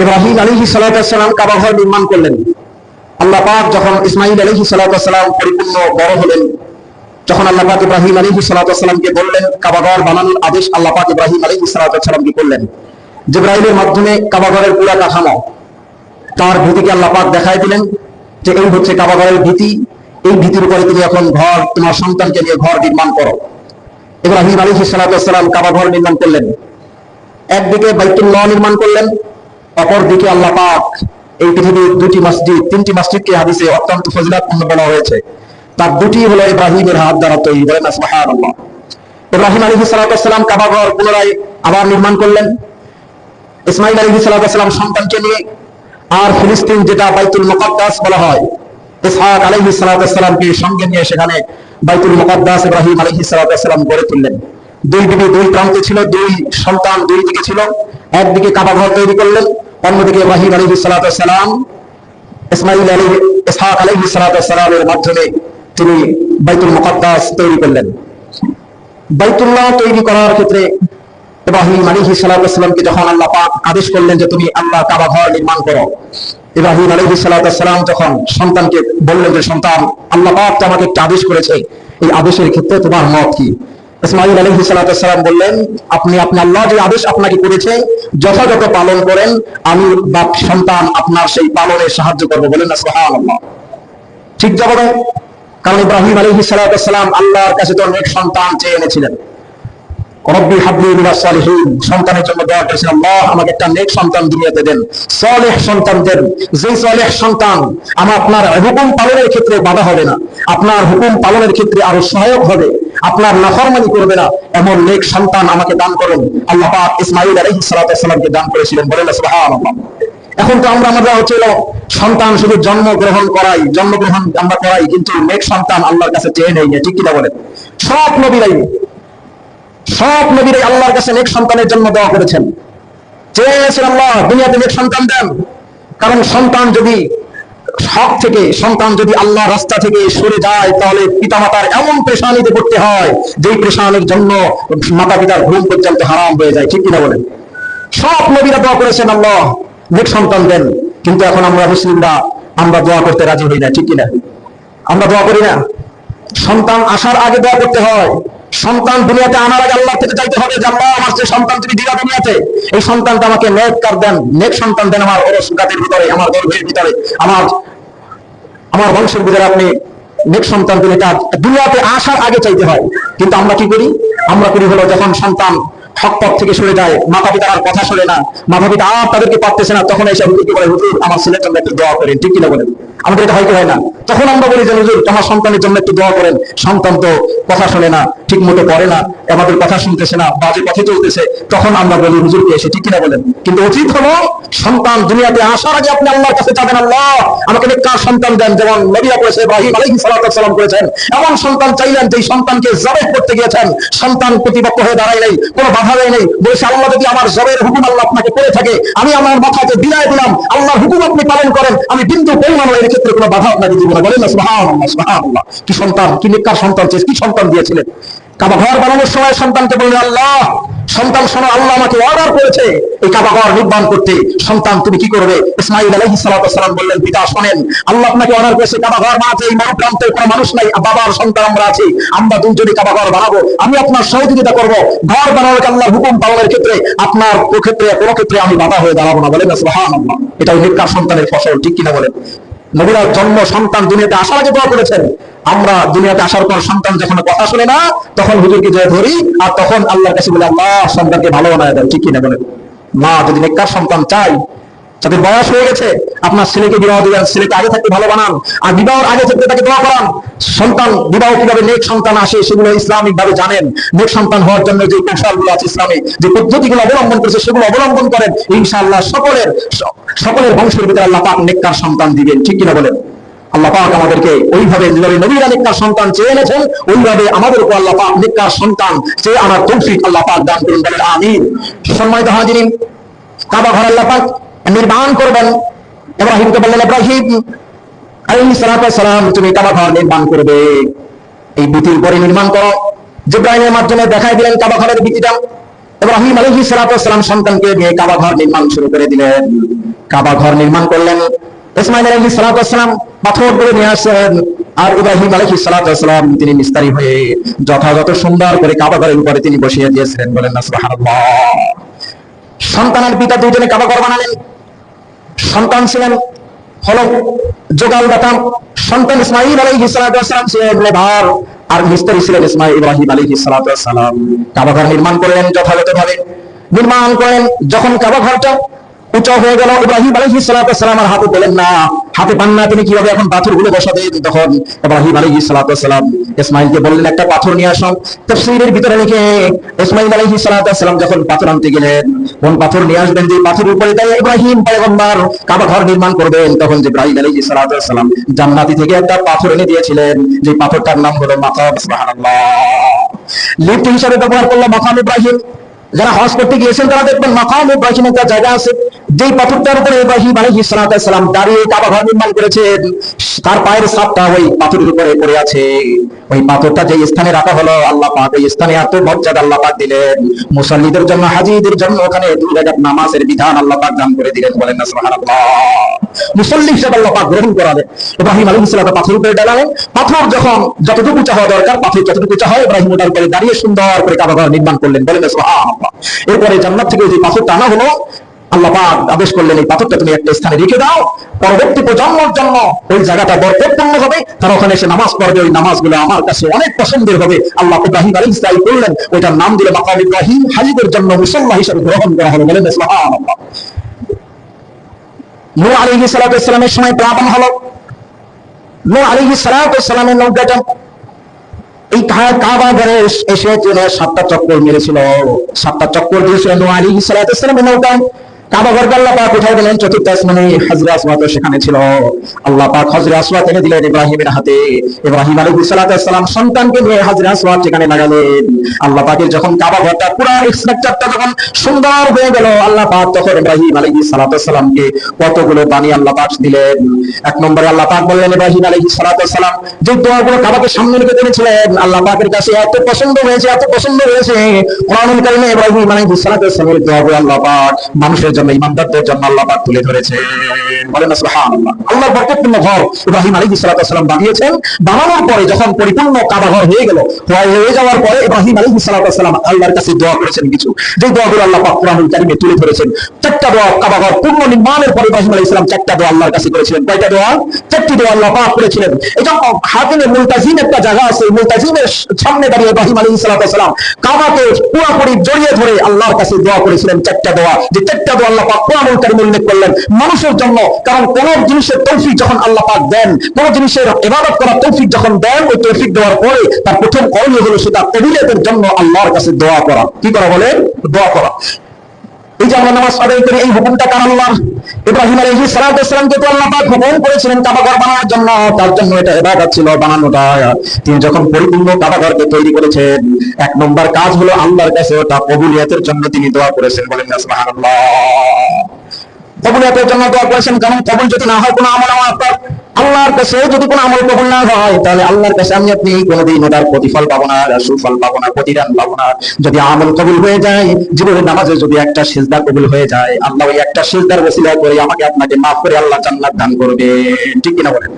ইব্রাহিম আলাইহিস সালাম কাবা ঘর নির্মাণ করলেন। আল্লাহ পাক যখন ইসমাঈল আলাইহিস সালাম পরিপূর্ণ বড় হলেন, যখন আল্লাহ পাক ইব্রাহিম আলাইহিস সালামকে বললেন কাবা ঘর বানানোর আদেশ, আল্লাহ পাক ইব্রাহিম আলাইহিস সালামকে করলেন। জিবরাইলের মাধ্যমে কাবা ঘরের পুরা কাঠামো, তার ভীতিকে আল্লাহ পাক দেখাই দিলেন যে এই হচ্ছে কাবা ঘরের ভীতি, এই ভীতির উপরে তুমি এখন ঘর, তোমার সন্তানকে নিয়ে ঘর নির্মাণ করো। ইব্রাহিম আলাইহিস সালাম কাবা ঘর নির্মাণ করলেন। একদিকে বাইতুল্লাহ নির্মাণ করলেন, অপর দিকে আল্লাহ পাক এই পৃথিবীর দুটি মসজিদ, তিনটি মসজিদকে হাদিসে অত্যন্ত ফজিলতপূর্ণ বলা হয়েছে, তার দুটি হলো ইব্রাহিমের হাত দ্বারা তৈরি। বলেন সুবহানাল্লাহ। ইব্রাহিম আলাইহিস সালাম কাবা ঘর পুনরায় আবার নির্মাণ করলেন ইসমাঈল আলাইহিস সালাম সন্তানকে নিয়ে। আর ফিলিস্তিন, যেটা বাইতুল মুকাদ্দাস বলা হয়, ইসহাক আলাইহিস সালামকে সঙ্গে নিয়ে সেখানে বাইতুল মুকাদ্দাস ইব্রাহিম আলাইহিস সালাম গড়ে তুললেন। দুই দিকে দুই প্রান্তে ছিল, দুই সন্তান দুই দিকে ছিল। একদিকে কাবা ঘর তৈরি করলেন, অন্যদিকে ইব্রাহিম আলাইহিস সালাম ইসহাক আলাইহিস সালামের মাধ্যমে তিনি বাইতুল মুকাদ্দাস তৈরি করলেন। বাইতুল্লাহ তৈরি করার ক্ষেত্রে ইব্রাহিম আলাইহিস সালামকে যখন আল্লাহ পাক আদেশ করলেন যে তুমি আল্লাহ কাবা ঘর নির্মাণ করো, ইব্রাহিম আলাইহিস সালাম যখন সন্তানকে বললেন যে সন্তান, আল্লাহ পাক আমাকে একটা আদেশ করেছে, এই আদেশের ক্ষেত্রে তোমার মত কি? ইসমাঈল আলাইহিস সালাম বললেন, আপনি আল্লাহ যে আদেশ আপনাকে করেছে যথাযথ পালন করেন, আমি বাপ সন্তান আপনার সেই পালনে সাহায্য করবো। বলেন না সুবহানাল্লাহ। ঠিক যাবে, কারণ ইব্রাহিম আলাইহিস সালাম আল্লাহর কাছে তো অনেক সন্তান চেয়ে এনেছিলেন। রব্বি হাবলি মিনাস সালিহিন, সন্তানের জন্য দোয়া করেছেন, আল্লাহ আমাকে একটা নেক সন্তান দুনিয়াতে দেন, সালেহ সন্তান দেন, যে সালেহ সন্তান আপনার হুকুম পালনের ক্ষেত্রে বাধা হবে না, আপনার হুকুম পালনের ক্ষেত্রে আরো সহায়ক হবে, আপনার নাফরমানি করবে না, এমন নেক সন্তান আমাকে দান করেন। আল্লাহ পাক ইসমাঈল আলাইহিস সালামকে দান করেছিলেন। বলেন সুবহানাল্লাহ। এখন তো আমরা হচ্ছিল সন্তান শুধু জন্মগ্রহণ আমরা করাই, কিন্তু নেক সন্তান আল্লাহর কাছে চেয়ে নেই। ঠিক কিনা বলেন? সব নবীরাই আল্লাহর কাছে নেক সন্তানের জন্য দোয়া করেছেন, চেয়েছেন আল্লাহ দুনিয়াতে নেক সন্তান দেন। কারণ সন্তান যদি আল্লাহ রাস্তা থেকে সরে যায়, তাহলে পিতামাতার এমন পেরেশানিতে পড়তে হয় যে পেরেশানির জন্য মাতা পিতার ঘুম পর্যন্ত হারাম হয়ে যায়। ঠিক কিনা বলেন? সব নবীরা দোয়া করেছেন আল্লাহ নেক সন্তান দেন, কিন্তু এখন আমরা মুসলিমরা আমরা দোয়া করতে রাজি হই না। ঠিক কিনা? আমরা দোয়া করি না। সন্তান আসার আগে দোয়া করতে হয়, সন্তান দুনিয়াতে আনার আগে আল্লাহ থেকে চাইতে হবে যে আল্লাহ আমার যে সন্তান তুমি দিলা দুনিয়াতে, এই সন্তানটা আমাকে নেককার দেন, নেক সন্তান দেন, আমার ওরসগাতের ভিতরে, আমার গর্ভের ভিতরে, আমার বংশের ভিতরে আপনি নেক সন্তান দিলে, এটা দুনিয়াতে আসার আগে চাইতে হয়। কিন্তু আমরা কি করি? আমরা করি হলো যখন সন্তান হক পথ থেকে সরে যায়, মাতা পিতার আর কথা শোনে না, মাতা পিতা আর তাদেরকে পারতেছে না, তখন এসে হুজুরকে বলে, হুজুর আমার ছেলের জন্য একটু দোয়া করেন। ঠিক কিনা বলেন? আমাদের এটা হয় কি হয় না? তখন আমরা বলি যে হুজুর তোমার সন্তানের জন্য একটু দোয়া করেন, সন্তান তো কথা শোনে না, ঠিক মতো পড়ে না, আমাদের কথা শুনতেছে না, বাজে পথে চলতেছে, তখন আমরা বলি হুজুরকে এসে। ঠিক কিনা বলেন? কিন্তু উচিত হলো সন্তান দুনিয়াতে আসার আগে আপনি আল্লাহর কাছে চাবেন, আল্লাহ আমাকে নেককার সন্তান দেন, যেমন নবীরা করেছে, ইব্রাহিম আলাইহিস সালাম করেছেন। এমন সন্তান চাইলেন যে সন্তানকে জবাই করতে গিয়েছেন, সন্তান প্রতিপক্ষ হয়ে দাঁড়ায় নেই, কোনো বাধা দেয় নেই, বলছে আল্লাহ যদি আমার জবের হুকুম আল্লাহ আপনাকে করে থাকে, আমি আমার মাথাকে বিদায় দিলাম, আল্লাহর হুকুম আপনি পালন করেন, আমি বিন্দু পরিমাণ এর ক্ষেত্রে কোনো বাধা আপনাকে দিব না। বলেন না সুবহানাল্লাহ। সুবহানাল্লাহ। কি সন্তান, কি নেককার সন্তান, কি সন্তান দিয়েছিলেন। কাবা ঘর বানানোর সময় সন্তানকে বললেন, আল্লাহ সন্তান শোনো, আল্লাহ আমাকে অর্ডার করেছে এই কাবা ঘর নির্মাণ করতে, সন্তান তুমি কি করবে? ইসমাঈল আলাইহিস সালাম বললেন, পিতা শোনেন, আল্লাহ আপনাকে অর্ডার করেছে কাবা ঘর বানাতে, এই মরুপ্রান্তে কোনো মানুষ নাই, বাবার সন্তান আমরা আছি, আমরা দুজনে কাবা ঘর বানাবো, আমি আপনার সহযোগিতা করব, ঘর বানানোর আল্লাহর হুকুম পালনের ক্ষেত্রে আপনার কোনো ক্ষেত্রে আমি বাধা হয়ে দাঁড়াবো না। বলেন সুবহানাল্লাহ। এটাই নেককার সন্তানের ফসল। ঠিক কিনা বলেন? নবীরা জন্ম সন্তান দুনিয়াতে আসার আগে দোয়া করেছেন। আমরা দুনিয়াতে আসার পর সন্তান যখন কথা শুনে না, তখন হুজুরকে জয় ধরি, আর তখন আল্লাহর কাছে বলে আল্লাহ সন্তানকে ভালো বানায় দেন। ঠিক কিনা বলেন? মা যদি নেককার সন্তান চাই, যাদের বয়স হয়ে গেছে, আপনার ছেলেকে বিবাহ দিবেন, ছেলেকে আগে থাকতে ভালো বানান, আর বিবাহের আগে থাকতে তাকে দোয়া করান। সন্তান বিবাহ কিভাবে নেক সন্তান আসে সেগুলো ইসলামিক ভাবে জানেন। নেক সন্তান হওয়ার জন্য যে কৌশলগুলো আছে ইসলামে, যে পদ্ধতিগুলো অবলম্বন করেছে, সেগুলো অবলম্বন করেন, ইনশাআল্লাহ সকলের বংশের ভিতরে আল্লাহ পাক নেককার সন্তান দিবেন। ঠিক কিনা বলেন? আল্লাহ পাক আমাদেরকে ওইভাবে নবীরা নেককার সন্তান চেয়ে এনেছেন, ওইভাবে আমাদের উপর আল্লাহ পাক নেককার সন্তান চেয়ে আনার তৌফিক আল্লাহ পাক দান করুন। বলেন আমিন। সম্মানিত হাজিরিন, কাবা ঘর আল্লাহ পাক নির্মাণ করবেন। ইব্রাহিমকে বললেন, ইব্রাহিম আলাইহিস সালাম তুমি কাবা ঘর নির্মাণ করবে, এই ভীতির পরে নির্মাণ করো। জিবরাইলের মাধ্যমে দেখাই দিলেন কাবা ঘরের ভীতিটা। ইব্রাহিম আলাইহিস সালাম সন্তানকে নিয়ে কাবা ঘর নির্মাণ শুরু করে দিলেন। কাবা ঘর নির্মাণ করলেন। ইসমাইল আলাইহিস সালাতু ওয়াস সালাম পাথর করে নিয়ে আসেন, আর ইব্রাহিম আলাইহিস সালাতু ওয়াস সালাম তিনি মিস্ত্রি হয়ে যথাযথ সুন্দর করে কাবা ঘরের উপরে তিনি বসিয়ে দিয়েছিলেন। বলেন না সুবহানাল্লাহ। সন্তানের পিতা দুইজনে কাবা ঘর বানালেন। সন্তান ছিলেন হলো জোগালদাতা, সন্তান ইসমাইল আলাইহিস সালাতু ওয়াস সালাম ছিলেন লেবার, আর মিস্ত্রি ছিলেন ইব্রাহিম আলাইহিস সালাতু ওয়াস সালাম। কাবা ঘর নির্মাণ করলেন যথাযথভাবে নির্মাণ করেন। যখন কাবা ঘরটা উঁচু হয়ে গেল, ইব্রাহিম আলাইহিস সালাতু ওয়াস সালাম আর হাতে পেলেন না, হাতে পান না, তিনি কিভাবে এখন পাথরগুলো বসাবেন? তখন ইব্রাহিম আলাইহিস সালাতু ওয়াস সালাম ইসমাইলকে বললেন একটা পাথর নিয়ে আসুন। তাফসীরের ভিতরে লিখে ইসমাইল আলাইহিস সালাতু ওয়াস সালাম যখন পাথর আনতে গেলেন, কোন পাথর নিয়ে আসবেন যে পাথরের উপরে দাঁড়িয়ে ইব্রাহিম পয়গম্বর কাবা ঘর নির্মাণ করবেন, তখন ইব্রাহিম আলাইহিস সালাতু ওয়াস সালাম জান্নাতি থেকে একটা পাথর এনে দিয়েছিলেন, যে পাথরটার নাম হলো মাকাম। সুবহানাল্লাহ। লিফট হিসেবে ব্যবহার করলো মাকাম ইব্রাহিম। যারা হজ করতে গিয়েছেন তারা দেখবেন মাকাম ইব্রাহিম একটা জায়গা আছে, যেই পাথরটার উপরে ইব্রাহিম আলাইহিস সালাতু ওয়াস সালাম দাঁড়িয়ে কাবা ঘর নির্মাণ করেছেন, তার পায়ের ছাপটা ওই পাথরের উপরে পড়ে আছে। ওই পাথরটা যে স্থানে রাখা হলো, আল্লাহ পাক ওই স্থানে এত মর্যাদা আল্লাহ পাক দিলেন, মুসল্লিদের জন্য, হাজীদের জন্য ওখানে 2 রাকাত নামাজের বিধান আল্লাহ পাক দান করে দিলেন। বলেন না সুবহানাল্লাহ। মুসল্লি হিসেবে আল্লাহ পাক গ্রহণ করালেন। ইব্রাহিম আলাইহিস সালাম পাথরের উপরে দাঁড়ালেন। পাথর যখন যতটুকু উঁচা হওয়া দরকার, পাথর যতটুকু উঁচা হয়, ইব্রাহিম ওটার উপরে দাঁড়িয়ে সুন্দর করে কাবা ঘর নির্মাণ করলেন। বলেন না সুবহানাল্লাহ। এরপরে জান্নাত থেকে যে পাথরটা আনা হলো, আল্লাহ পাক আদেশ করলেন এই পাথরটা তুমি একটা স্থানে রেখে দাও, পরবর্তী প্রজন্মের জন্য ওই জায়গাটা বরকতপূর্ণ হবে, তারা ওখানে এসে নামাজ পড়বে, ওই নামাজগুলো আমার কাছে অনেক পছন্দের হবে। আল্লাহ ইব্রাহিম আলাইহিস সালাম বললেন, ওইটার নাম দিলে মাকাম ইব্রাহিম, হাজীদের জন্য মুসল্লা হিসেবে গ্রহণ করা হলো। বলেন সুবহানাল্লাহ। নূহ আলাইহিস সালামের সময় প্লাবন হলো। নূহ আলাইহিস সালামের নৌকাটা এই কাবা ঘরে এসে 7টা চক্কর মেরেছিল, 7টা চক্কর দিয়েছিল নূহ আলাইহিস সালামের নৌকা। কাবা ঘরকে আল্লাহ পাক উঠাই দিলেন, চতুর্থ আসমানে হাজরে আসওয়াদ সেখানে ছিল। আল্লাহ পাক হাজরে আসওয়াদ এনে দিলেন ইব্রাহিমের হাতে। ইব্রাহিম আলাইহিস সালাম সন্তানকে নিয়ে হাজরে আসওয়াদ সেখানে লাগালেন। আল্লাহ পাকের যখন কাবা ঘরটা পুরো স্ট্রাকচারটা যখন সুন্দর হয়ে গেল, আল্লাহ পাক তখন ইব্রাহিম আলাইহিস সালামকে কতগুলো বাণী আল্লাহ পাক দিলেন। 1 নম্বরে আল্লাহ পাক বললেন, ইব্রাহিম আলাইহিস সালাম যে দোয়াগুলো কাবাকে সামনে রেখে দিয়েছিলেন, আল্লাহ পাকের কাছে এত পছন্দ হয়েছে, এত পছন্দ হয়েছে। কোরআনুল কারীমে ইব্রাহিম আলাইহিস সালামের দোয়াগুলো আল্লাহ পাক মানুষের জন্য, ইমানদারদের জন্য আল্লাহ পাক তুলে ধরেছেন। বলেন সুবহানাল্লাহ। আল্লাহর বরকতপূর্ণ ঘর ইব্রাহিম আলাইহিস সালাম বানিয়েছেন। বানানোর পরে যখন পরিপূর্ণ কাবা ঘর হয়ে গেল, হয়ে যাওয়ার পরে ইব্রাহিম আলাইহিস সালাম আল্লাহর কাছে দোয়া করেছেন কিছু, যে দোয়াগুলো আল্লাহ পাক কোরআনুল কারীমে তুলে ধরেছেন। 4টা দোয়া কাবা ঘর পূর্ণ নির্মাণের পরে ইব্রাহিম আলাইহিস সালাম 4টা দোয়া আল্লাহর কাছে করেছিলেন। কয়টা দোয়া? 4টি দোয়া আল্লাহ পাক করেছিলেন। এটা হাতিমে মুলতাজিম একটা জায়গা আছে, মুলতাজিমের সামনে দাঁড়িয়ে ইব্রাহিম আলাইহিস সালাম কাবাকে পুরোপুরি জড়িয়ে ধরে আল্লাহর কাছে দোয়া করেছিলেন। 4টা দোয়া, যে 4টা দোয়া আল্লাহ পাক কোরআনুল কারীমে উল্লেখ করলেন মানুষের জন্য। কারণ কোন জিনিসের তৌফিক যখন আল্লাহ পাক দেন, কোন জিনিসের ইবাদত করার তৌফিক যখন দেন, ওই তৌফিক দেওয়ার পরে তার প্রথম করণীয় হলো সেটা কবুলিয়তের জন্য আল্লাহর কাছে দোয়া করা। কি করা বলে? দোয়া করা। এই যে আমরা নামাজ আদায় করি, এই হুকুমটা কার? আল্লাহর। ইব্রাহিম আলাইহিস সালামকে তো আল্লাহ পাক হুকুম করেছিলেন কাবা ঘর বানানোর জন্য, তার জন্য এটা ইবাদত ছিল বানানোটা। তিনি যখন পরিপূর্ণ কাবা ঘরকে তৈরি করেছেন, 1 নম্বর কাজ হলো আল্লাহর কাছে ওটা কবুলিয়তের জন্য তিনি দোয়া করেছেন। বলেন না সুবহানাল্লাহ। কবুলিয়তের জন্য দোয়া করেছেন, কারণ কবুল যদি না হয় কোনো আমল আপনার, আল্লাহর কাছে যদি কোনো আমল কবুল না হয়, তাহলে আল্লাহর কাছে আমি আপনি কোনোদিন ওটার প্রতিফল পাবো না, সুফল পাবো না, প্রতিদান পাবো না। যদি আমল কবুল হয়ে যায়, জীবনের নামাজে যদি একটা সিজদা কবুল হয়ে যায়, আল্লাহ ওই একটা সিজদার ওসিলা করে আমাকে আপনাকে মাফ করে আল্লাহ জান্নাত দান করবে। ঠিক কিনা বলেন?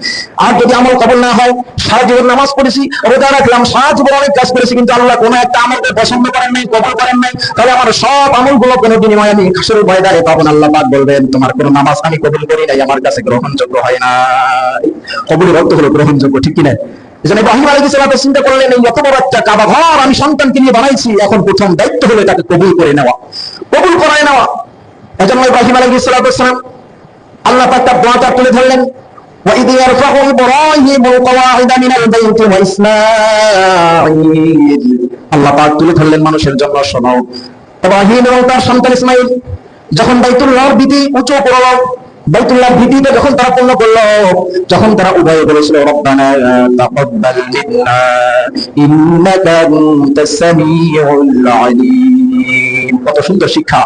আর যদি আমল কবুল না হয়, সারা জীবন নামাজ পড়েছি, রোজা রাখলাম, সারা জীবন অনেক কাজ করেছি, কিন্তু আল্লাহ কোনো একটা আমলকে পছন্দ করেন নাই, কবুল করেন নাই, তাহলে আমার সব আমলগুলো কোনো বিনিময়ে আমি হাসরের ময়দানে পাবো না। আল্লাহ পাক বলবেন, তোমার কোনো নামাজ আমি কবুল করি নাই, আমার কাছে গ্রহণযোগ্য হয় না। কবুলের অর্থ হলো গ্রহণযোগ্য। ঠিক কিনা? এজন্য ইব্রাহিম আলাইহিস সালাম চিন্তা করলেন, এই এত বড় একটা কাবা ঘর আমি সন্তানকে নিয়ে বানাইছি, এখন প্রথম দায়িত্ব হলো এটাকে কবুল করে নেওয়া, কবুল করায় নেওয়া। এজন্য ইব্রাহিম আলাইহিস সালাম আল্লাহ পাক তার দোয়াটা তুলে ধরলেন, وَإِذْ يَرْفَعُ إِبْرَاهِيمُ الْقَوَاعِدَ مِنَ الْبَيْتِ وَإِسْمَاعِيلُ। আল্লাহ পাক তুলে ধরলেন মানুষের জন্য, শোনো, ইব্রাহিম এবং তার সন্তান ইসমাইল যখন বাইতুল্লাহর ভিত্তি উঁচু করলো, বাইতুল্লাহর ভিত্তিটা যখন তারা পূর্ণ করলো, যখন তারা উভয়ে বলেছিল, রব্বানা তাকাব্বাল মিন্না ইন্নাকা আনতাস সামিউল আলিম। কত সুন্দর শিক্ষা!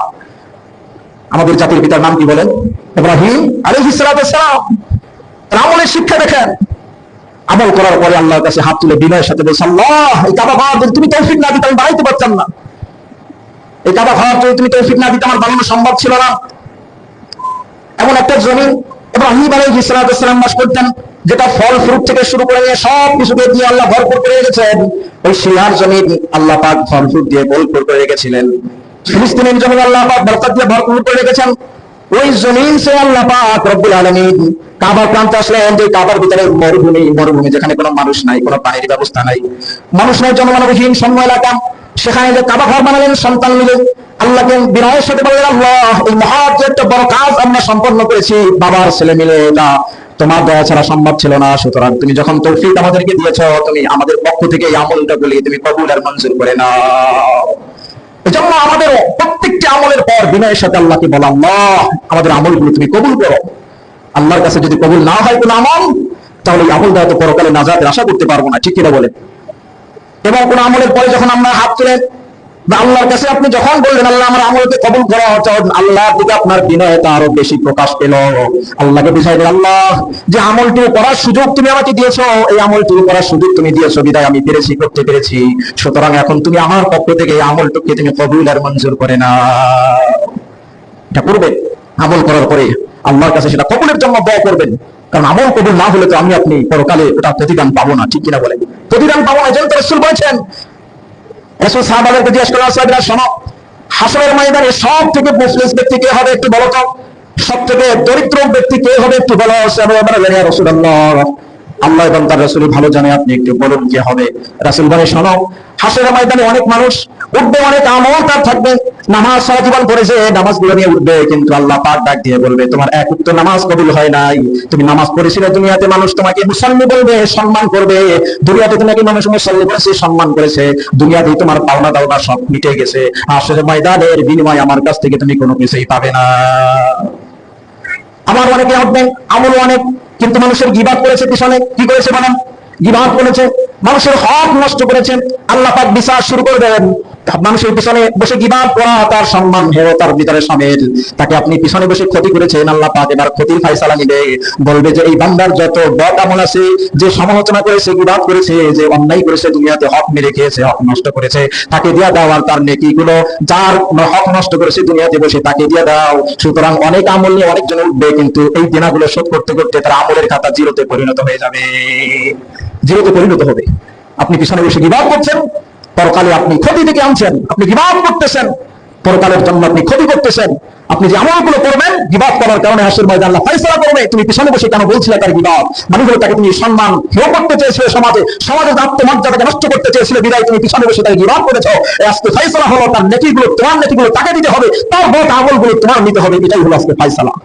আমাদের জাতির পিতার নাম কি বলেন? ইব্রাহিম আলাইহিস সালাম। আমলের শিক্ষা দেখেন। আমল করার পরে আল্লাহর কাছে হাত তুলে বিনয়ের সাথে বলছে, আল্লাহ, এই কাবা ঘর যদি তুমি তৌফিক না দিতে আমি বানাইতে পারতাম না। এই কাবা ঘর যদি তুমি তৌফিক না দিতে আমার বানানো সম্ভব ছিল না। এমন একটা জমি ইব্রাহিম আলাইহিস সালাম বাস করতেন, যেটা ফল ফ্রুট থেকে শুরু করে নিয়ে সব কিছুকে দিয়ে আল্লাহ ভরপুর করে রেখেছেন। ওই সিরিয়ার জমি আল্লাহ পাক ফল ফ্রুট দিয়ে ভরপুর করে রেখেছিলেন। ফিলিস্তিনের জমি আল্লাহ পাক বরকত দিয়ে ভরপুর করে রেখেছেন। ওই জমিন সে আল্লাহ পাক রব্বুল আলামিন কাবার প্রান্তে আসলেন, যে কাবার ভিতরে মরুভূমি, যেখানে কোনো মানুষ নাই, কোনো পানির ব্যবস্থা নাই, মানুষ নাই, জনমানবহীন শূন্য এলাকা। সেখানে যে কাবা ঘর বানালেন সন্তান মিলে, আল্লাহকে বিনয়ের সাথে বললেন, আল্লাহ এই মহৎ একটা বড় কাজ আমরা সম্পন্ন করেছি, বাবার ছেলে মিলে, এটা তোমার দয়া ছাড়া সম্ভব ছিল না। সুতরাং তুমি যখন তৌফিক আমাদেরকে দিয়েছ, তুমি আমাদের পক্ষ থেকে এই আমলটা বলি তুমি কবুল আর মঞ্জুর করে নাও। এজন্য আমাদের প্রত্যেকটি আমলের পর বিনয়ের সাথে আল্লাহকে বলা, আল্লাহ আমাদের আমলগুলো তুমি কবুল করো। আল্লাহর কাছে যদি কবুল না হয় কোনো আমল, তাহলে এই আমল দ্বারা তো পরকালে নাজাতের আশা করতে পারবো না, ঠিক কিনা বলে। এবং কোন আমলের পরে যখন আমরা হাত তুলেন আল্লাহর কাছে, আপনি যখন বললেন আল্লাহ আমার আমলকে কবুল করো, আল্লাহর দিকে আপনার বিনয়তা আরো বেশি প্রকাশ পেল। আল্লাহকে বুঝাই দিলেন, আল্লাহ যে আমলটি করার সুযোগ তুমি আমাকে দিয়েছো, এই আমলটি করার সুযোগ তুমি দিয়েছো বিদায় আমি পেরেছি, করতে পেরেছি। সুতরাং এখন তুমি আমার পক্ষ থেকে এই আমলটিকে তুমি কবুল আর মঞ্জুর করে না। এটা করবে আমল করার পরে আল্লাহর কাছে সেটা কবুলের জন্য দোয়া করবেন, কারণ আমল কবুল না হলে তো আমি আপনি পরকালে ওটা প্রতিদান পাবো না, ঠিক কিনা বলে। প্রতিদান পাবো না, যেন রাসূল বলেছেন, রাসূল সাহাবাদেরকে জিজ্ঞেস করা হয়েছে, শোনো হাসরের ময়দানে সব থেকে মুফলিস ব্যক্তি কে হবে একটু বলো তো, সব থেকে দরিদ্র ব্যক্তি কে হবে একটু বলো। রাসূলুল্লাহ, আল্লাহ এবং তার রাসূল ভালো জানে, আপনি একটু বলুন কে হবে। রাসূল বলে, শোনো হাসরের ময়দানে অনেক মানুষ উঠবে, অনেক আমল তার থাকবে, নামাজ সারা জীবন পড়েছে, নামাজগুলো নিয়ে উঠবে, কিন্তু আল্লাহ পাক ডাক দিয়ে বলবে, তোমার এক উক্ত নামাজ কবুল হয় নাই। তুমি নামাজ পড়েছিলে দুনিয়াতে, মানুষ তোমাকে মুসল্লি বলবে, সম্মান করবে। দুনিয়াতে তোমাকে মানুষ মুসল্লি করেছে, সম্মান করেছে, দুনিয়াতেই তোমার পাওনা দাওনা সব মিটে গেছে। হাসরের ময়দানের বিনিময় আমার কাছ থেকে তুমি কোনো কিছুই পাবে না। আমার অনেকে উঠবেন, আমল অনেক, কিন্তু মানুষের গীবাত করেছে, পিছনে কি করেছে বলেন, গীবাত করেছে, মানুষের হক নষ্ট করেছেন। আল্লাহ পাক বিচার শুরু করবেন, মানুষের পিছনে বসে গীবাত করা তার সম্মান হেয় তার ভিতরে শামিল। তাকে আপনি পিছনে বসে ক্ষতি করেছেন, আল্লাহ পাক এবার ক্ষতির ফায়সালা নিবে, বলবে যে এই বান্দার যত বদ আমল আছে, যে সমালোচনা করেছে, গীবাত করেছে, যে অন্যায় করেছে, দুনিয়াতে হক মেরে খেয়েছে, হক নষ্ট করেছে, তাকে দিয়া দাও। আর তার নেকিগুলো যার হক নষ্ট করেছে দুনিয়াতে বসে, তাকে দিয়ে দাও। সুতরাং অনেক আমল নিয়ে অনেকজন উঠবে, কিন্তু এই দিনাগুলো শোধ করতে করতে তার আমলের খাতা জিরোতে পরিণত হয়ে যাবে, জিরোতে পরিণত হবে। আপনি পিছনে বসে গীবাত করছেন, পরকালে আপনি ক্ষতি থেকে আনছেন, আপনি গীবাত করতেছেন, পরকালের জন্য আপনি ক্ষতি করতেছেন। আপনি যে আমলগুলো করবেন, গীবাত করার কারণে হাসরের ময়দানে আল্লাহ ফয়সালা করবে, তুমি পিছনে বসে কেন বলছিলে তার গীবাত, মানুষগুলো তাকে তুমি সম্মান হেয় করতে চেয়েছিলে, সমাজের আত্মমর্যাদাকে নষ্ট করতে চেয়েছিলে, বিদায় তুমি পিছনে বসে তাকে গীবাত করেছো। আজকে ফয়সালা হলো, তার নেকিগুলো, তোমার নেকিগুলো তাকে দিতে হবে, তার বদ আমলগুলো তোমার নিতে হবে, এটাই হলো আজকে ফয়সালা।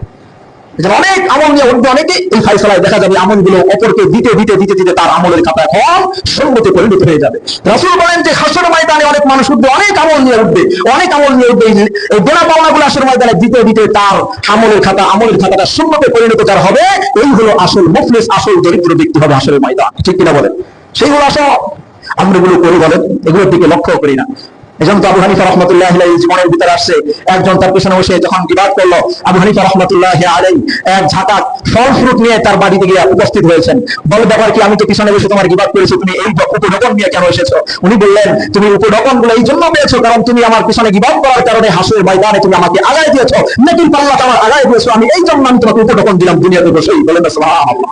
অনেক আমল নিয়ে উঠবে অনেকে, এই ফায়সালায় দেখা যাবে আমলগুলো অপরকে দিতে দিতে দিতে দিতে তার আমলের খাতা এখন শূন্যতে পরিণত হয়ে যাবে। রাসূল বলেন যে হাসরের ময়দানে অনেক মানুষ উঠবে, অনেক আমল নিয়ে উঠবে, অনেক আমল নিয়ে উঠবে, এই দেনা পাওনাগুলো হাসরের ময়দানে দিতে দিতে তার আমলের খাতাটা শূন্যতে পরিণত যার হবে, এই হলো আসল মুফলিস, আসল দরিদ্র ব্যক্তি হবে হাসরের ময়দান, ঠিক কিনা বলেন। সেইগুলো আসল আমরা এগুলো করি বলেন, এগুলোর দিকে লক্ষ্য করি না। এজন্য আবু হানিফা রাহমাতুল্লাহি আলাইহি জীবনের ভিতরে আসছে, একজন তার পিছনে বসে যখন গীবাত করলো, আবু হানিফা রাহমাতুল্লাহি আলাইহি এক ঝাঁকা ফল ফ্রুট নিয়ে তার বাড়িতে গিয়ে উপস্থিত হয়েছেন। বলে, ব্যাপার কি, আমি তো পিছনে বসে তোমার গীবাত করেছি, তুমি এই উপঢকন নিয়ে কেন এসেছো? উনি বললেন, তুমি উপঢকনগুলো এই জন্য পেয়েছো কারণ তুমি আমার পিছনে গীবাত করার কারণে হাসরের ময়দানে তুমি আমাকে আগায় দিয়েছো, নেকির পাল্লাটা আমার আগায় দিয়েছো, আমি এই জন্য আমি তোমাকে উপঢকন দিলাম দুনিয়াতে বসেই। বলেন না সুবহানাল্লাহ।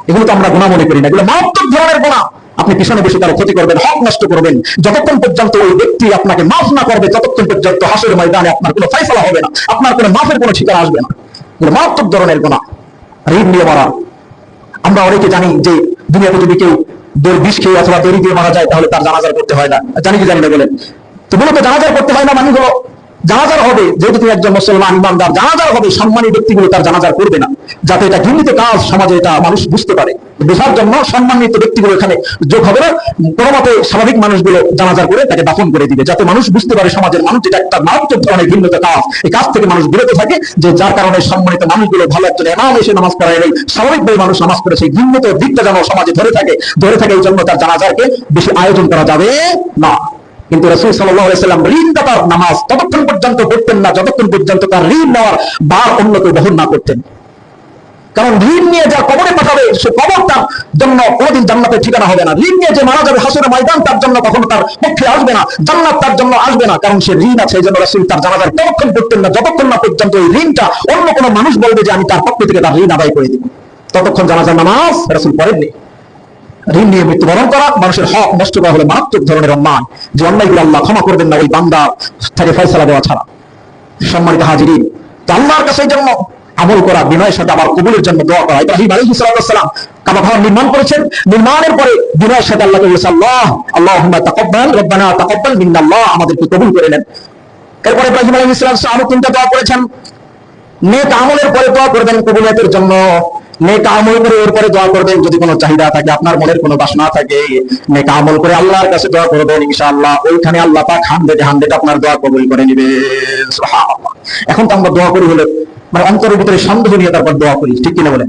এগুলো তো আমরা গুনাহ মনে করি না, এগুলো মারাত্মক ধরনের গুনাহ। আপনি পিছনে বসে তার ক্ষতি করবেন, হক নষ্ট করবেন, যতক্ষণ পর্যন্ত ওই ব্যক্তি আপনাকে মাফ না করবে, ততক্ষণ পর্যন্ত হাসরের ময়দানে আপনার কোনো ফয়সালা হবে না, আপনার কোনো মাফের কোনো ঠিকানা আসবে না। এগুলো মারাত্মক ধরনের গুনাহ। ঋণ নিয়ে মারা, আমরা অনেকে জানি যে দুনিয়াতে যদি কেউ বিষ খেয়ে অথবা দড়ি দিয়ে মারা যায়, তাহলে তার জানাজার করতে হয় না, জানি কি জানি না বলেন। তো মূলত জানাজার করতে হয় না, মানে হলো জানাজার হবে, যেহেতু তুমি একজন মুসলমান ইমানদার, জানাজার হবে, সম্মানী ব্যক্তিগুলো তার জানাজার করবে না, যাতে এটা ঘৃণিত কাজ, সমাজে এটা মানুষ বুঝতে পারে, বোঝার জন্য সম্মানিত ব্যক্তিগুলো এখানে যোগ হবে না। কোনো মতে স্বাভাবিক মানুষগুলো জানাজার করে তাকে দাফন করে দিবে, যাতে মানুষ বুঝতে পারে সমাজের মানুষ এটা একটা মারাত্মক ধরনের ঘৃণিত কাজ, এই কাজ থেকে মানুষ বিরত থাকে, যে যার কারণে সম্মানিত মানুষগুলো, ভালো একজন ইমাম এসে নামাজ পড়ায় নেই, স্বাভাবিকভাবে মানুষ নামাজ পড়েছে, ঘৃণিত দিকটা যেন সমাজে ধরে থাকে, এই জন্য তার জানাজারকে বেশি আয়োজন করা যাবে না। কিন্তু রাসূল সাল্লাল্লাহু আলাইহি ওয়াসাল্লাম ঋণদাতার নামাজ ততক্ষণ পর্যন্ত পড়তেন না, যতক্ষণ পর্যন্ত তার ঋণ নেওয়ার ভার অন্য কেউ বহন না করতেন। কারণ ঋণ নিয়ে যা কবরে পাঠাবে সে কবর তার জন্য কোনোদিন জান্নাতের ঠিকানা হবে না। ঋণ নিয়ে যে মারা যাবে হাসরের ময়দান তার জন্য কখনো তার পক্ষে আসবে না, জান্নাত তার জন্য আসবে না, কারণ সে ঋণ আছে। এই জন্য রাসূল তার জানাজার ততক্ষণ করতেন না যতক্ষণ না পর্যন্ত ওই ঋণটা অন্য কোনো মানুষ বলবে যে আমি তার পক্ষ থেকে তার ঋণ আদায় করে দিব, ততক্ষণ জানাজার নামাজ রাসূল পড়েননি। ঋণ নিয়ে মৃত্যুবরণ করা মানুষের হক নষ্ট করা হলে মারাত্মক ধরনের অন্যায়, যে অন্যায়গুলো আল্লাহ ক্ষমা করবেন না ওই বান্দা থেকে ফয়সালা দেওয়া ছাড়া। সম্মানিত হাজিরিন, আল্লাহর কাছে এই জন্য আমল করা, বিনয়ের সাথে আবার কবুলের জন্য দোয়া করা। ইব্রাহিম আলাইহিস সালাম কাবা ঘর নির্মাণ করেছেন, নির্মাণের পরে বিনয়ের সাথে আল্লাহকে বলেছে আল্লাহুম্মা তাকাব্বাল রব্বানা তাকাব্বাল মিন্নাল্লাহ, আমাদেরকে কবুল করে নেন। এরপরে ইব্রাহিম আলাইহিস সালাম আরো তিনটা দোয়া করেছেন। নেক আমলের পরে দোয়া করবেন কবুলিয়তের জন্য, নেক আমল করে এরপরে দোয়া করবেন যদি কোনো চাহিদা থাকে, আপনার মনের কোনো বাসনা থাকে, নেক আমল করে আল্লাহর কাছে দোয়া করবেন, ইনশাআল্লাহ ওইখানে আল্লাহ পাক 100 আপনার দোয়া কবুল করে নেবেন। সুবহানাল্লাহ। এখন তো আমরা দোয়া করি হলে মানে অন্তরের ভিতরে সন্দেহ নিয়ে তারপর দোয়া করি, ঠিক কিনা বলেন?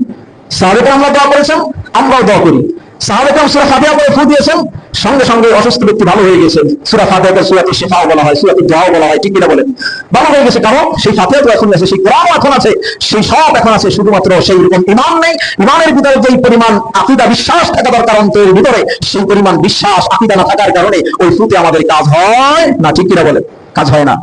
সাহাবায়ে আমরা দোয়া করেছেন, আমরাও দোয়া করি। সাহাবায়ে সূরা ফাতিহা পড়ে ফু দিয়েছেন, সঙ্গে সঙ্গে অসুস্থ ব্যক্তি ভালো হয়ে গেছে। সূরা ফাতিহাকে সূরাতুল শিফাও বলা হয়, সূরাতুল দুআও বলা হয়, ঠিক কিনা বলেন? ভালো হয়ে গেছে, কারণ সেই ফাতিহা তো এখন আছে, সেই কোরআন এখন আছে, সেই সব এখন আছে, শুধুমাত্র সেই রকম ঈমান নেই। ঈমানের ভিতরে যেই পরিমাণ আকীদা বিশ্বাস থাকা দরকার অন্তরের ভিতরে, সেই পরিমাণ বিশ্বাস আকীদা না থাকার কারণে ওই ফুতে আমাদের কাজ হয় না, ঠিক কিনা বলেন? কাজ হয় না।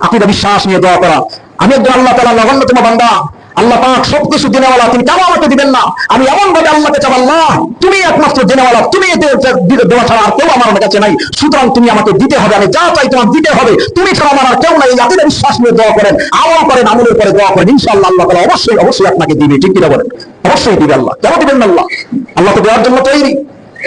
আকীদা বিশ্বাস নিয়ে দোয়া করা, আমি একজন আল্লাহ তাআলার নগণ্যতম বান্দা, আল্লাহ পাক সবকিছু জেনেওয়ালা, তিনি কেন আমাকে দিবেন না? আমি এমন ভাবে আল্লাহকে চাই, আল্লাহ তুমি একমাত্র জেনেওয়ালা, তুমি এতে দেওয়া ছাড়া আর কেউ আমার কাছে নাই, সুতরাং তুমি আমাকে দিতে হবে, আমি যা চাই তোমার দিতে হবে, তুমি ছাড়া আমার আর কেউ নাই। এই আকীদা বিশ্বাস নিয়ে দোয়া করেন, আমল করেন, আমলের পরে দোয়া করেন, ইনশাআল্লাহ আল্লাহ তাআলা অবশ্যই অবশ্যই আপনাকে দিবে, ঠিক কিনা বলেন? অবশ্যই দিবে আল্লাহ। কেন দিবেন না? আল্লাহ তো দেওয়ার জন্য তৈরি।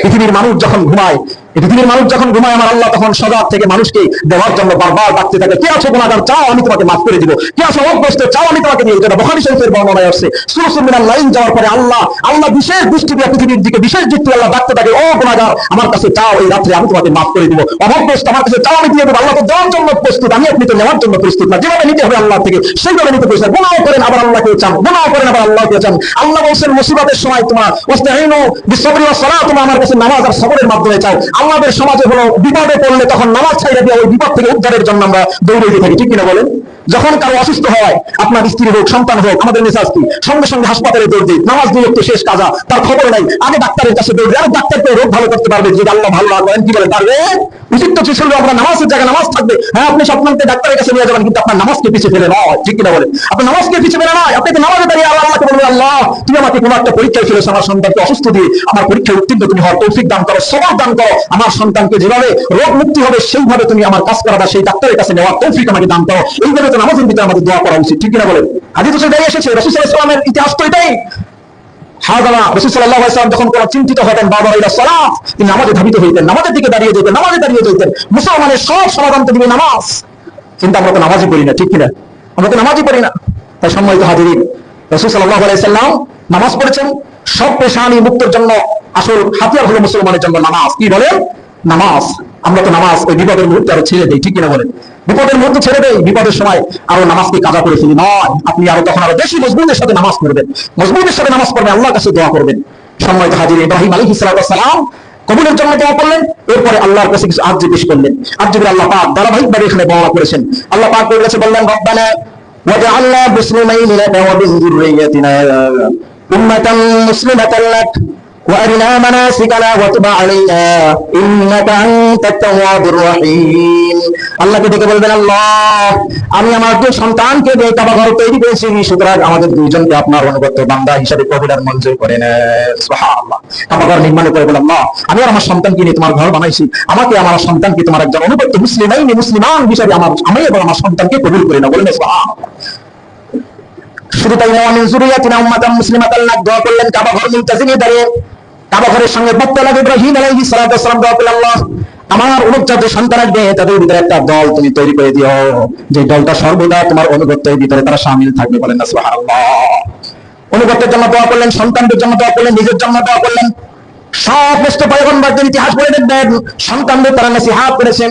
পৃথিবীর মানুষ যখন ঘুমায়, আমার আল্লাহ তখন সজাগ থেকে মানুষকে দেওয়ার জন্য বারবার ডাকতে থাকে, কে আছো গুনাহগার, চাও আমি তোমাকে মাফ করে দিব, কে আছো অগ্রস্ত, চাও আমি তোমাকে দিয়ে দেব। বুখারী শরীফের বর্ণনায় আসছে, সূরা মিনাল লাইল যাওয়ার পরে আল্লাহ বিশেষ দৃষ্টি দিয়ে পৃথিবীর দিকে বিশেষ দৃষ্টি আল্লাহ ডাকতে থাকে, ও গুনাহগার আমার কাছে চাও, এই রাত্রে আমি তোমাকে মাফ করে দিব। অগ্রস্ত আমার কাছে চাও, আমি দিয়ে দেব। আল্লাহ তো দেওয়ার জন্য প্রস্তুত, আমি আপনি তো নেওয়ার জন্য প্রস্তুত না। যেভাবে নিতে হবে আল্লাহ থেকে সেইভাবে নিতে প্রস্তুত। গুনাহ করেন আবার আল্লাহকে চান, গুনাহ করেন আবার আল্লাহকে চান। আল্লাহ বলেন মুসিবতের সময় তোমার ওয়াস্তাইনু বিসসবরি ওয়াস সালাত, তোমরা আমার কাছে নামাজ আর সবরের মাধ্যমে চাও। আমাদের সমাজে হলো বিপদে পড়লে তখন নামাজ ছাইড়া দিয়ে ওই বিপদ থেকে উদ্ধারের জন্য আমরা দৌড়াইতে থাকি, ঠিক কিনা বলেন? যখন কারো অসুস্থ হয়, আপনার স্ত্রী হোক, সন্তান হোক, আমাদের মেজাজ কি, সঙ্গে সঙ্গে হাসপাতালে দৌড় দিই, নামাজ দিয়ে একটু শেষ কাজা, তার খবর নাই, আগে ডাক্তারের কাছে দৌড় দিই। আর ডাক্তারকে রোগ ভালো করতে পারবে যদি আল্লাহ ভালো না করেন, কি বলে পারবে? উচিত তো ছিল আমরা নামাজের জায়গায় নামাজ থাকবে। হ্যাঁ, আপনি স্বপ্নকে ডাক্তারের কাছে নিয়ে যাবেন, কিন্তু আপনার নামাজকে পিছিয়ে ফেলে নয়, ঠিক কিনা বলেন? আপনার নামাজকে পিছিয়ে ফেলে নয়, আপনি তো নামাজে দাঁড়িয়ে আল্লাহকে বলবেন, আল্লাহ তুমি আমাকে কোনো একটা পরীক্ষায় ফেলেছো, আমার সন্তানকে অসুস্থ দিয়ে আমার পরীক্ষায় উত্তীর্ণ তুমি হওয়ার তৌফিক দান করো, সবর দান করো, আমার সন্তানকে যেভাবে রোগ মুক্তি হবে সেইভাবে তুমি আমার কাজ করাটা, সেই ডাক্তারের কাছে নেওয়ার তৌফিক আমাকে দান করো। এইভাবে তো নামাজের ভিতরে আমাদের দোয়া করা উচিত, ঠিক কিনা বলেন? হাদিসে সেটাই এসেছে, রাসূল সাল্লাল্লাহু আলাইহি ওয়াসাল্লামের ইতিহাস তো এটাই। হাদানা রাসূল সাল্লাল্লাহু আলাইহি ওয়াসাল্লাম যখন কোনো চিন্তিত হতেন, বাবা ইলা সালাত, তিনি নামাজে ধাবিত হইতেন, নামাজের দিকে দাঁড়িয়ে যেতেন, নামাজে দাঁড়িয়ে যেতেন। মুসলমানের সব সমাধান তো দিবে নামাজ, কিন্তু আমরা তো নামাজই পড়ি না, ঠিক কিনা? আমরা তো নামাজই পড়ি না। তাই সম্মানিত হাজিরিন, রাসূল সাল্লাল্লাহু আলাইহি ওয়াসাল্লাম নামাজ পড়েছেন সব পেশানি মুক্তের জন্য। আসল হাতিয়ার হলো মুসলমানের জন্য নামাজ। কি বলেন? নামাজ। আমরা তো নামাজ ওই বিপদের মুহূর্তে আরো ছেড়ে দেই, ঠিক কিনা বলেন? বিপদের মুহূর্তে ছেড়ে দেই, বিপদের সময় আরো নামাজকে কাজা করে ফেলি। নয়, আপনি আরো তখন আরো বেশি মজবুতের সাথে নামাজ পড়বেন, মজবুতের সাথে নামাজ পড়বেন, আল্লাহর কাছে দোয়া করবেন। সম্মানিত হাজিরিন, ইব্রাহিম আলাইহিস সালাম কবুলের জন্য দোয়া করলেন, এরপরে আল্লাহর কাছে কিছু আরজি পেশ করলেন। আরজিগুলো আল্লাহ পাক ধারাবাহিকভাবে এখানে বর্ণনা করেছেন। আল্লাহ পাক বলেছে, বললেন রব্বানা ওয়াজআলনা মুসলিমাইন লাকা ওয়া মিন যুররিয়্যাতিনা উম্মাতান মুসলিমাতান লাক وأرنا مناسكنا وتب علينا إنك أنت التواب الرحيم। আল্লাহকে ডেকে বলবেন, আল্লাহ আমি আমার দুই সন্তানকে দিয়ে কাবা ঘর তৈরি করেছি, সুতরাং আমাদের দুইজনকে আপনার অনুগত বান্দা হিসেবে কবুল আর মঞ্জুর করে নেন। সুবহানাল্লাহ। কাবা ঘর নির্মাণ করে বলেন, আল্লাহ আমি আর আমার সন্তানকে নিয়ে তোমার ঘর বানাইছি, আমাকে আমার সন্তানকে তোমার একজন অনুগত মুসলিমান হিসেবে আমি এবং আমার সন্তানকে কবুল করে নাও। বলেন সুবহানাল্লাহ। শুধু তাই নয়, মিন যুররিয়াতিনা উম্মাতান মুসলিমাতান লাক দোয়া করলেন কাবা ঘর মুলতাজিমে দাঁড়িয়ে। কাবা ঘরের সঙ্গে পড়তে লাগে ইব্রাহিম আলাইহিস সালাতু ওয়াস সালাম দোয়া করলেন, আল্লাহ আমার অনুগত সন্তান আসবে, তাদের ভিতরে একটা দল তুমি তৈরি করে দিও, যে দলটা সর্বদা তোমার অনুগতের ভিতরে তারা শামিল থাকবে। বলেন না সুবহানাল্লাহ। অনুগতের জন্য দোয়া করলেন, সন্তানদের জন্য দোয়া করলেন, নিজের জন্য দোয়া করলেন। সব শ্রেষ্ঠ পয়গম্বরদের ইতিহাস পড়ে দেখবেন, সন্তানদের তারা নসিহত করেছেন,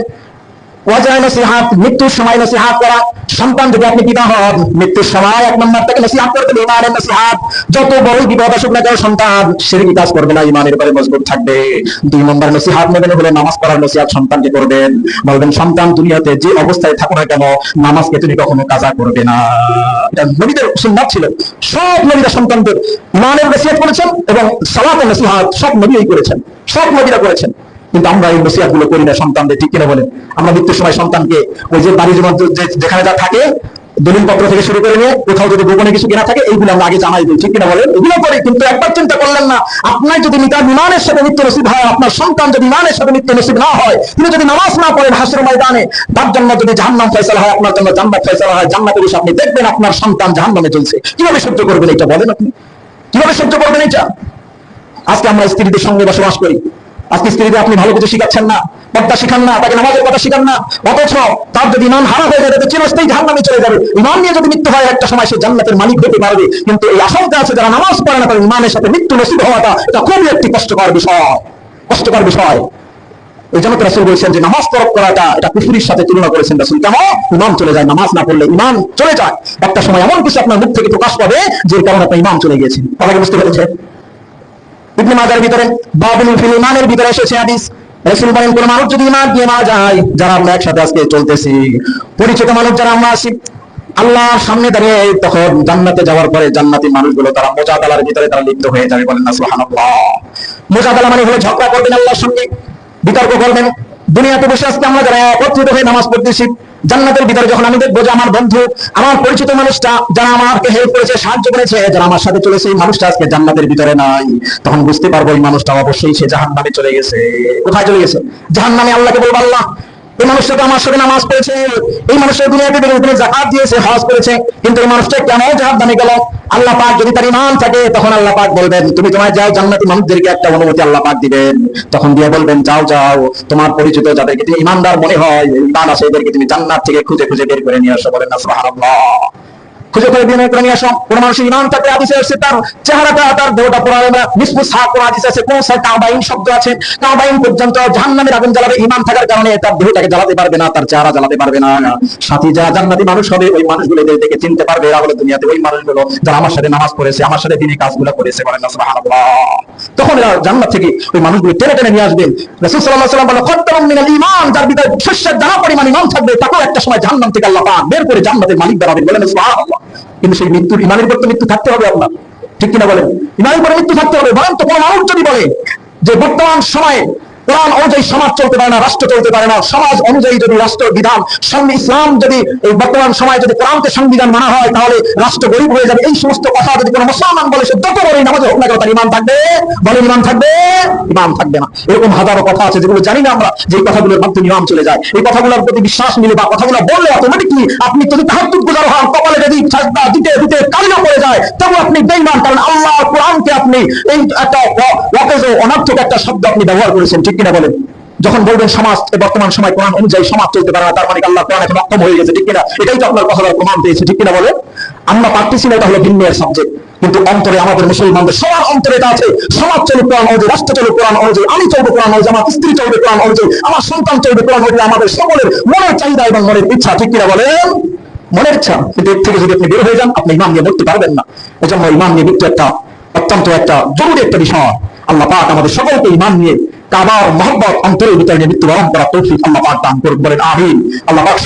ওয়াজায় নসিহাত, মৃত্যুর সময় নসিহাত করা। সন্তান যদি আপনি পিতা হন, মৃত্যুর সময় এক নম্বর থেকে নসিহাত করতে হবে ইমানের নসিহাত। যত বড় বিপদ আসুক না কেন সন্তান শিরকি কাজ করবে না, ইমানের উপরে মজবুত থাকবে। 2 নম্বর নসিহাত নেবেন হলে নামাজ পড়ার নসিহাত সন্তানকে করবেন। বলবেন সন্তান দুনিয়াতে যে অবস্থায় থাকো না কেন নামাজকে তুমি কখনো কাজা করবে না। এটা নবীদের সুন্নাত ছিল। সব নবীরা সন্তানদের ইমানের নসিহাত করেছেন এবং সালাতের নসিহাত সব নবীই করেছেন, সব নবীরা করেছেন। কিন্তু আমরা এই নসিহত গুলো করি না সন্তানদের, ঠিক কিনা বলেন? আমরা মৃত্যুর সময় সন্তানকে ওই যে বাড়ির মধ্যে যেখানে যা থাকে দলিল পত্র থেকে শুরু করে নিয়ে কোথাও যদি গোপনে কিছু কেনা থাকে এইগুলো আমরা আগে জানাই দিই, ঠিক কিনা বলেন? এগুলো করি, কিন্তু একবার চিন্তা করলেন না আপনার যদি ইমানের সাথে মৃত্যু নসিব হয়, আপনার সন্তান যদি ইমানের সাথে মৃত্যু নসিব না হয়, তিনি যদি নামাজ না পড়েন হাসরের ময়দানে, তার জন্য যদি জাহান্নাম ফয়সালা হয়, আপনার জন্য জান্নাত ফয়সালা হয়, জান্নাতে বসে আপনি দেখবেন আপনার সন্তান জাহান্নামে চলছে। কিভাবে সহ্য করবেন এটা বলেন? আপনি কিভাবে সহ্য করবেন এটা? আজকে আমরা স্ত্রীদের সঙ্গে বসবাস করি, আজকে স্ত্রীকে আপনি ভালো কিছু শিখাচ্ছেন না, পর্দা শিখান না, তাকে নামাজের কথা শিখান না, অথচ তার যদি ইমান হারা হয়ে যায় চিরস্থায়ী জাহান্নামে চলে যাবে। ইমান নিয়ে যদি মৃত্যু হয় একটা সময় সে জান্নাতের মালিক হতে পারবে, কিন্তু এই আশঙ্কা আছে যারা নামাজ পড়ে না তার ইমানের সাথে মৃত্যু নসিব হওয়াটা এটা খুবই একটি কষ্টকর বিষয়, কষ্টকর বিষয়। এই জন্য রাসূল বলেছেন যে নামাজ তরক করাটা এটা কুফরির সাথে তুলনা করেছেন রাসূল। কেমন? ইমান চলে যায়, নামাজ না পড়লে ইমান চলে যায়। একটা সময় এমন কিছু আপনার মুখ থেকে প্রকাশ পাবে যে কারণে আপনার ইমান চলে গিয়েছে। কথাকে বুঝতে পেরেছেন? ইবনে মাজার ভিতরে বাবুল ফিল ইমানের ভিতরে এসেছে হাদিস, রাসূল বলেন কোন মানুষ যদি ইমান দিয়ে মারা যায়, যারা আমরা একসাথে আজকে চলতেছি পরিচিত মানুষ যারা আমরা আছি, আল্লাহর সামনে দাঁড়িয়ে তখন জান্নাতে যাওয়ার পরে জান্নাতি মানুষগুলো তারা মুজাদালার ভিতরে তারা লিপ্ত হয়ে যাবে। বলেন না সুবহানাল্লাহ। মুজাদালা মানে হলো ঝগড়া করবেন আল্লাহর সঙ্গে, বিতর্ক করবেন। দুনিয়াতে বসে আজকে আমরা যারা একত্রিত হয়ে নামাজ পড়তেছি, জান্নাতের ভিতরে যখন আমি দেখবো যে আমার বন্ধু, আমার পরিচিত মানুষটা যারা আমাকে হেল্প করেছে, সাহায্য করেছে, যারা আমার সাথে চলেছে, এই মানুষটা আজকে জান্নাতের ভিতরে নাই, তখন বুঝতে পারবো এই মানুষটা অবশ্যই সে জাহান্নামে চলে গেছে। কোথায় চলে গেছে? জাহান্নামে। আল্লাহকে বলবো আল্লাহ এই মানুষটা তো আমার সাথে নামাজ পড়েছে, এই মানুষটা দুনিয়াতে বেরিয়ে যাকাত দিয়েছে, হজ করেছে, কিন্তু এই মানুষটা কেন জাহান্নামে গেল? আল্লাহ পাক যদি তার ঈমান থাকে তখন আল্লাহ পাক বলবেন তুমি তোমায় যাও, জান্নাতি মানুষদেরকে একটা অনুমতি আল্লাহ পাক দিবেন, তখন দিয়ে বলবেন যাও যাও তোমার পরিচিত যাদেরকে তুমি ঈমানদার মনে হয়, ঈমান আছে, এদেরকে তুমি জান্নাত থেকে খুঁজে খুঁজে বের করে নিয়ে আসো। বলেন না সুবহানাল্লাহ। খুঁজে করে বের করে নিয়ে আসো। কোন মানুষের ঈমান থাকলে হাদিসে আসছে তার চেহারাটা, তার দেহটা পুরো নিসফু সাহ, কোন হাদিসে আছে কোন সাইড কাবাইন শব্দ আছে, কাবাইন পর্যন্ত জাহান্নামের আগুন জ্বালাবে। ঈমান থাকার কারণে তার দেহটাকে জ্বালাতে পারবে না, তার চেহারা জ্বালাতে পারবে না। সাথী যারা জান্নাতি মানুষ হবে ওই মানুষগুলো দেখে চিনতে পারবে এরা হলো দুনিয়াতে ওই মানুষগুলো যারা আমার সাথে নামাজ পড়েছে, আমার সাথে দিনের কাজগুলো করেছে। বলেন না সুবহানাল্লাহ। তখন এরা জান্নাত থেকে ওই মানুষগুলো টেনে টেনে নিয়ে আসবেন। রাসূল সাল্লাল্লাহু আলাইহি ওয়াসাল্লাম বলেন খত্তারুম মিনাল ঈমান, যার ভিতরে শস্যের দানা পরিমাণ ঈমান থাকবে তাকেও একটা সময় জাহান্নাম থেকে আল্লাহ পাক বের করে জান্নাতের মালিক বানাবেন। বলেন সুবহানাল্লাহ। কিন্তু সেই মৃত্যুর ইমানের উপর তো মৃত্যু থাকতে হবে আপনার, ঠিক কিনা বলেন? ইমানের উপর মৃত্যু থাকতে হবে। বরং তো কোন মানুষ যদি বলে যে বর্তমান সময়ে কোরআন অনুযায়ী সমাজ চলতে পারে না, রাষ্ট্র চলতে পারে না, সমাজ অনুযায়ী যদি রাষ্ট্র বিধান ইসলাম যদি এই বর্তমান সময়ে যদি কোরআনকে সংবিধান মানা হয় তাহলে রাষ্ট্র গরিব হয়ে যাবে, এই সমস্ত কথা যদি কোনো মুসলমান বলে সে যত বড়ই নামাজ হোক না কেন তার ইমান থাকবে? বলেন ইমান থাকবে? ইমান থাকবে না। এরকম হাজারো কথা আছে যেগুলো জানি না আমরা, যে কথাগুলোর মাধ্যমে ইমান চলে যায়। এই কথাগুলোর প্রতি বিশ্বাস মিলে বা কথাগুলো বললে অটোমেটিকলি আপনি যদি তাহাজ্জুদ গুজার হন, কপালে যদি সাজদা দিতে দিতে কালিমা পড়ে যায় তবে আপনি বেঈমান, কারণ আল্লাহর কোরআনকে আপনি এই একটা ওয়াকেজ অনর্থক একটা শব্দ আপনি ব্যবহার করেছেন, ঠিক কিনা বলেন? যখন বলবেন সমাজ বর্তমান সময় কোরআন অনুযায়ী সমাজ চলতে পারে না, তার মানে আল্লাহ কোরআন এখন অক্ষম হয়ে গেছে, ঠিক কিনা? এটাই তো আপনার কথার প্রমাণ পেয়েছে, ঠিক কিনা বলেন? আমরা পারতেছি না, এটা হলো ভিন্নের সাবজেক্ট, কিন্তু অন্তরে আমাদের মুসলমানদের সবার অন্তরে এটা আছে। সমাজ চলবে কোরআন অনুযায়ী, রাষ্ট্র চলবে কোরআন অনুযায়ী, আমি চলবো কোরআন অনুযায়ী, আমার স্ত্রী চলবে কোরআন অনুযায়ী, আমার সন্তান চলবে কোরআন অনুযায়ী, আমাদের সকলের মনের চাহিদা এবং মনের ইচ্ছা, ঠিক কিনা বলেন? মনের ইচ্ছা। কিন্তু এর থেকে যদি আপনি বের হয়ে যান আপনি ইমান নিয়ে মরতে পারবেন না। এজন্য ইমান নিয়ে মৃত্যু একটা অত্যন্ত একটা জরুরি একটা বিষয়। আল্লাহ পাক আমাদের সকলকে ইমান নিয়ে কাবার মহব্বত অন্তরের ভিতরে নিয়ে মৃত্যুবরণ করার তৌফিক আল্লাহ পাক দান করুন। বলেন আমিন। আল্লাহ পাক